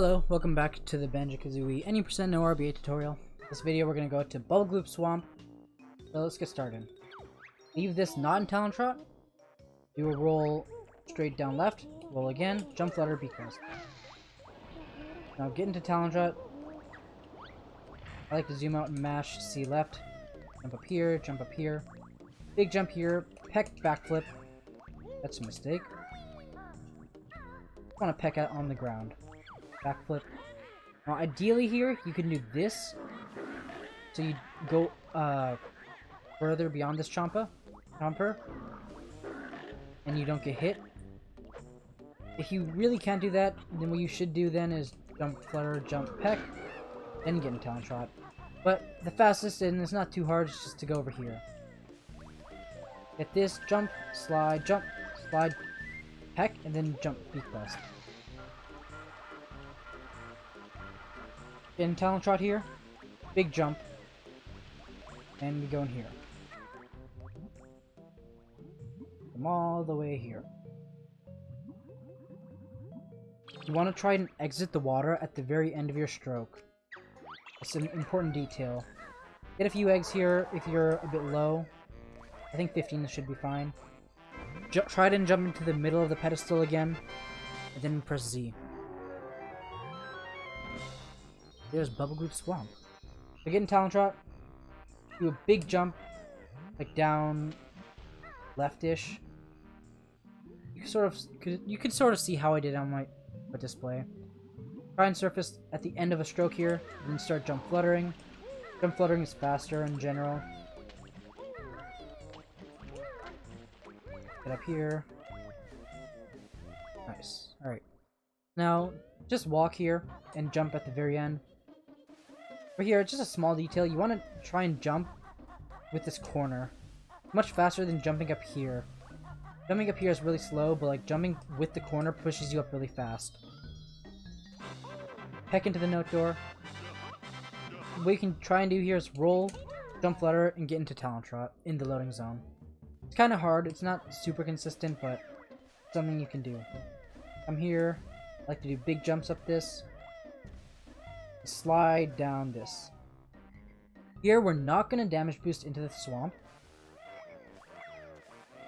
Hello, welcome back to the Banjo-Kazooie any percent no RBA tutorial. This video we're going to go to Bubblegloop Swamp, so let's get started. Leave this not in Talon Trot, do a roll straight down left, roll again, jump flutter, beat crest. Now get into Talon Trot. I like to zoom out and mash C left, jump up here, big jump here, peck backflip, that's a mistake. I want to peck out on the ground. Backflip. Now ideally here, you can do this. So you go further beyond this chomper. And you don't get hit. If you really can't do that, then what you should do then is jump flutter, jump peck, then get in Talon Trot. But the fastest, and it's not too hard, is just to go over here. Get this, jump, slide, peck, and then jump beak bust. In Talon Trot here, big jump, and we go in here. Come all the way here. You want to try and exit the water at the very end of your stroke. It's an important detail. Get a few eggs here if you're a bit low. I think 15 should be fine. Try and jump into the middle of the pedestal again, and then press Z. There's Bubblegloop Swamp. So get in Talon Trot, do a big jump, like down leftish. You could sort of see how I did on my display. Try and surface at the end of a stroke here, and then start jump fluttering. Jump fluttering is faster in general. Get up here. Nice. Alright. Now, just walk here and jump at the very end. Over here, just a small detail, you want to try and jump with this corner. Much faster than jumping up here. Jumping up here is really slow, but like jumping with the corner pushes you up really fast. Peck into the note door. What you can try and do here is roll, jump flutter, and get into Talon Trot in the loading zone. It's kind of hard, it's not super consistent, but something you can do. I'm here, I like to do big jumps up this. Slide down this. Here, we're not going to damage boost into the swamp.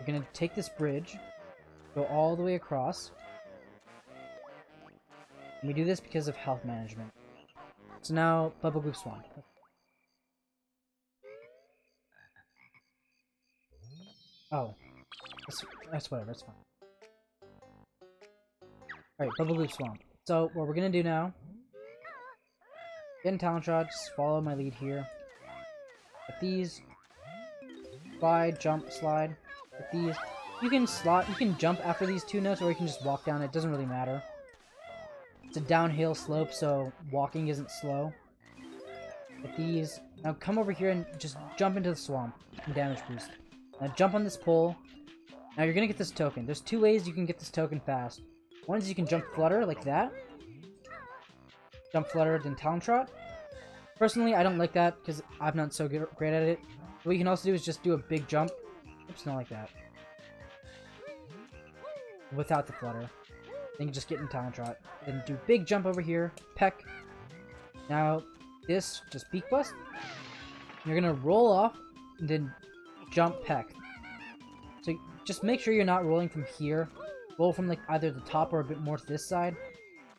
We're going to take this bridge, go all the way across. And we do this because of health management. So now, Bubblegloop Swamp. Oh. That's whatever, it's fine. Alright, Bubblegloop Swamp. So, what we're going to do now, get in Talon Trot, just follow my lead here. With these, slide, jump, slide. With these, you can jump after these two notes, or you can just walk down. It doesn't really matter. It's a downhill slope, so walking isn't slow. With these, now come over here and just jump into the swamp and damage boost. Now jump on this pole. Now you're gonna get this token. There's two ways you can get this token fast. One is you can jump flutter like that. Jump flutter, then Talon Trot. Personally, I don't like that because I'm not so great at it. What you can also do is just do a big jump. Oops, not like that. Without the flutter. Then you just get in Talon Trot. Then do big jump over here. Peck. Now, this, just beak bust. You're gonna roll off, and then jump peck. So just make sure you're not rolling from here. Roll from like either the top or a bit more to this side.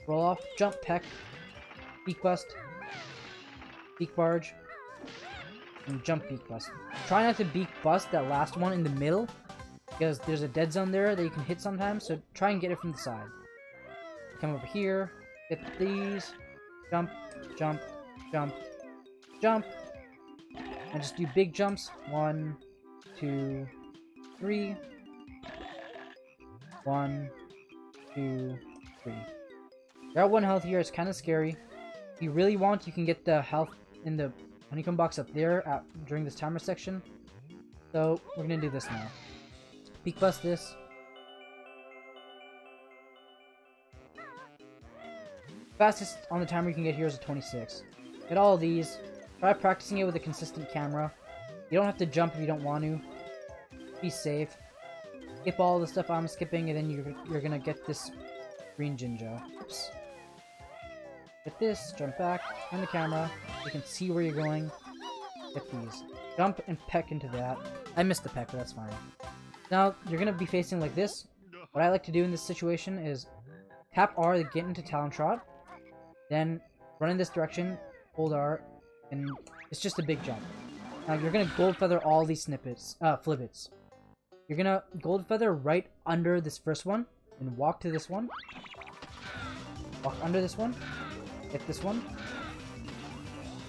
Roll off, jump peck. Beak bust, beak barge, and jump beak bust. Try not to beak bust that last one in the middle, because there's a dead zone there that you can hit sometimes, so try and get it from the side. Come over here, get these, jump, jump, jump, jump, and just do big jumps. 1, 2, 3. 1, 2, 3. You're at 1 health here, it's kind of scary. If you really want, you can get the health in the honeycomb box up there during this timer section. So, we're gonna do this now. Beak bust this. Fastest on the timer you can get here is a 26. Get all of these. Try practicing it with a consistent camera. You don't have to jump if you don't want to. Be safe. skip all the stuff I'm skipping, and then you're gonna get this green Jinjo. Oops. Get this, jump back, turn the camera, you can see where you're going. Get these. Jump and peck into that. I missed the peck, but that's fine. Now, you're gonna be facing like this. What I like to do in this situation is tap R to get into Talon Trot, then run in this direction, hold R, and it's just a big jump. Now, you're gonna Gold Feather all these flibbits. You're gonna Gold Feather right under this first one, and walk to this one. Walk under this one. Get this one.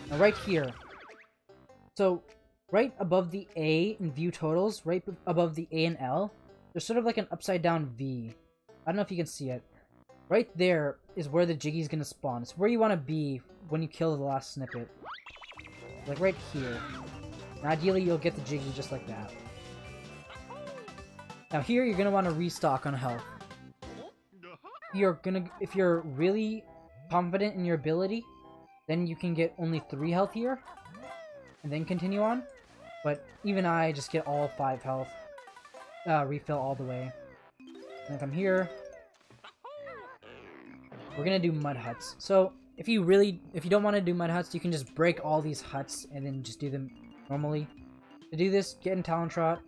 Now right here. So, right above the A in view totals, right above the A and L, there's sort of like an upside down V. I don't know if you can see it. Right there is where the Jiggy's gonna spawn. It's where you want to be when you kill the last snippet. Like right here. And ideally, you'll get the Jiggy just like that. Now here, you're gonna want to restock on health. If you're really confident in your ability, then you can get only 3 health here, and then continue on. But even I just get all 5 health, refill all the way. Then come here. We're gonna do mud huts. So if you don't want to do mud huts, you can just break all these huts and then just do them normally. To do this, get in Talon Trot.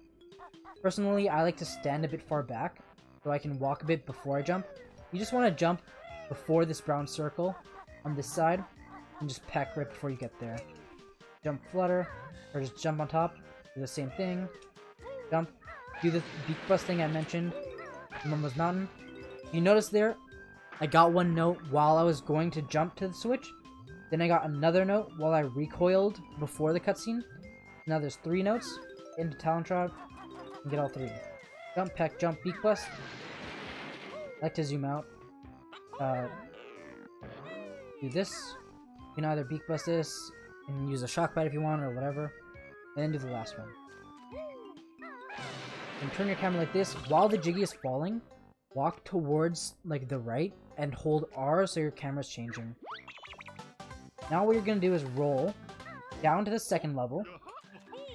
Personally, I like to stand a bit far back so I can walk a bit before I jump. You just want to jump before this brown circle on this side and just peck right before you get there. Jump flutter, or just jump on top, do the same thing. Jump, do the beak bust thing I mentioned in Momo's Mountain. You notice there, I got 1 note while I was going to jump to the switch. Then I got another note while I recoiled before the cutscene. Now there's 3 notes into Talon Trot and get all 3. Jump, peck, jump, beak bust. I like to zoom out. Do this. You can either beak bust this and use a shock pad if you want or whatever. And then do the last one. And turn your camera like this. While the Jiggy is falling, walk towards like the right and hold R so your camera's changing. Now what you're going to do is roll down to the 2nd level.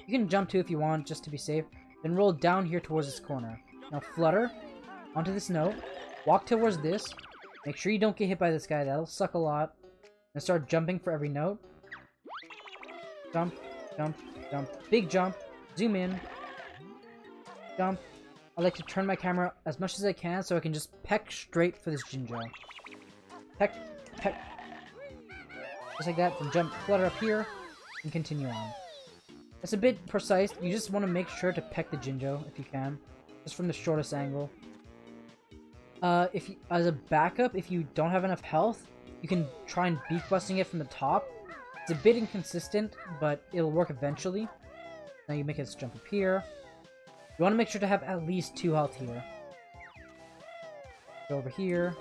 You can jump too if you want, just to be safe. Then roll down here towards this corner. Now flutter onto this note. Walk towards this. Make sure you don't get hit by this guy. That'll suck a lot. And start jumping for every note. Jump, jump, jump. Big jump. Zoom in. Jump. I like to turn my camera as much as I can so I can just peck straight for this Jinjo. Peck, peck. Just like that. Then jump, flutter up here, and continue on. It's a bit precise. You just want to make sure to peck the Jinjo if you can. Just from the shortest angle. As a backup, if you don't have enough health, you can try and beak busting it from the top. It's a bit inconsistent, but it'll work eventually. Now you make it jump up here. You want to make sure to have at least 2 health here. Go over here.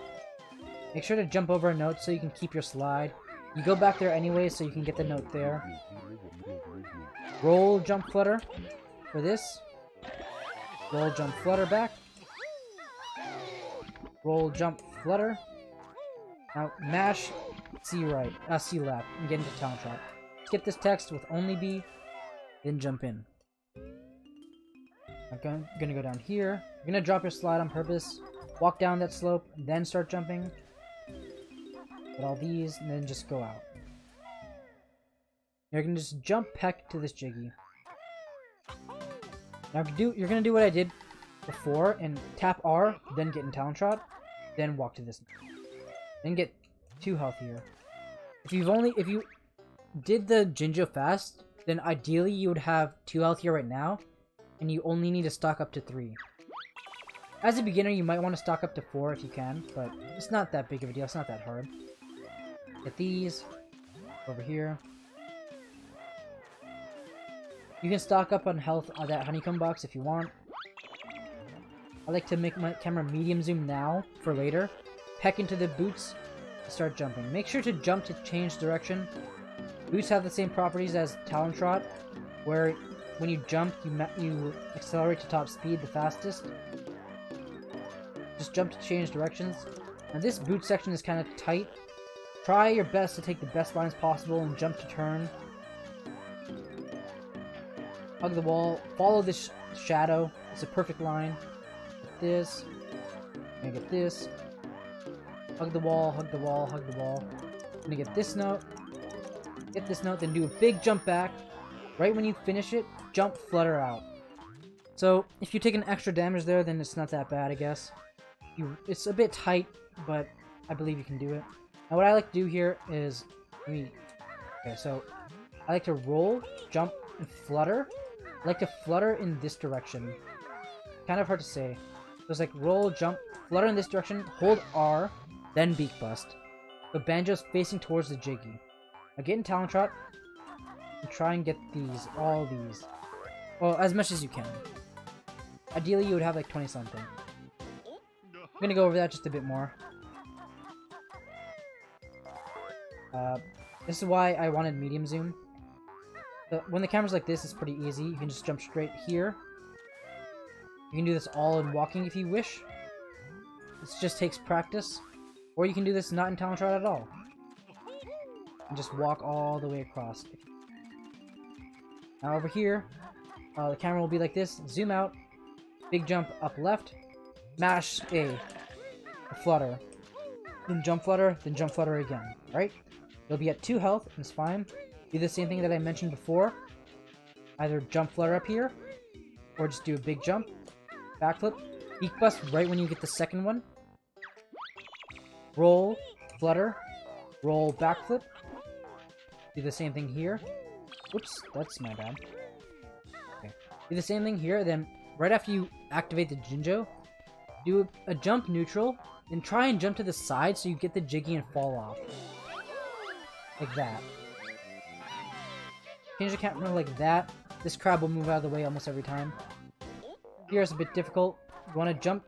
Make sure to jump over a note so you can keep your slide. You go back there anyway so you can get the note there. Roll, jump, flutter for this. Roll, jump, flutter back. Roll, jump, flutter. Now mash C right, C left, and get into Talon Trot. Skip this text with only B, then jump in. I'm gonna go down here. You're gonna drop your slide on purpose. Walk down that slope, and then start jumping. Get all these, and then just go out. You're gonna just jump peck to this Jiggy. Now you're gonna do what I did before and tap R, then get in Talon Trot, then walk to this. Then get 2 health here. If you did the Jinjo fast, then ideally you would have 2 health here right now, and you only need to stock up to 3. As a beginner, you might want to stock up to 4 if you can, but it's not that big of a deal. It's not that hard. Get these over here. You can stock up on health on that honeycomb box if you want. I like to make my camera medium zoom now for later. Peck into the boots to start jumping. Make sure to jump to change direction. Boots have the same properties as Talon Trot, where when you jump, you accelerate to top speed the fastest. Just jump to change directions. Now this boot section is kind of tight. Try your best to take the best lines possible and jump to turn. Hug the wall. Follow this shadow. It's a perfect line. Get this. I'm gonna get this. Hug the wall, hug the wall, hug the wall. gonna get this note, then do a big jump back. Right when you finish it, jump, flutter out. So, if you take an extra damage there, then it's not that bad, I guess. It's a bit tight, but I believe you can do it. Now, what I like to do here is... Okay, so I like to roll, jump, and flutter. I like to flutter in this direction. Kind of hard to say. So it's like roll, jump, flutter in this direction, hold R, then Beak Bust. So Banjo's facing towards the Jiggy. Now get in Talon Trot, and try and get these, all these. Well, as much as you can. Ideally, you would have like 20 something. I'm gonna go over that just a bit more. This is why I wanted medium zoom. When the camera's like this, it's pretty easy. You can just jump straight here. You can do this all in walking if you wish. This just takes practice. Or you can do this not in Talon Trot at all. And just walk all the way across. Now over here, the camera will be like this. Zoom out. Big jump up left. Mash A. Flutter. Then jump flutter again. Right? You'll be at 2 health, and it's fine. Do the same thing that I mentioned before. Either jump flutter up here, or just do a big jump. Backflip. Beak Bust right when you get the second one. Roll. Flutter. Roll. Backflip. Do the same thing here. Whoops, that's my bad. Okay. Do the same thing here, then right after you activate the Jinjo, do a jump neutral, then try and jump to the side so you get the Jiggy and fall off. Like that. Change the camera like that. This crab will move out of the way almost every time. Here it's a bit difficult. You want to jump.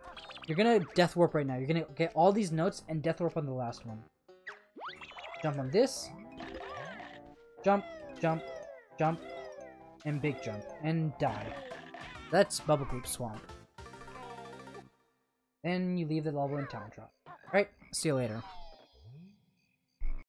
You're going to Death Warp right now. You're going to get all these notes and Death Warp on the last one. Jump on this. Jump, jump, jump, and big jump. And die. That's Bubblegloop Swamp. Then you leave the level in Talon Trot. Alright, see you later.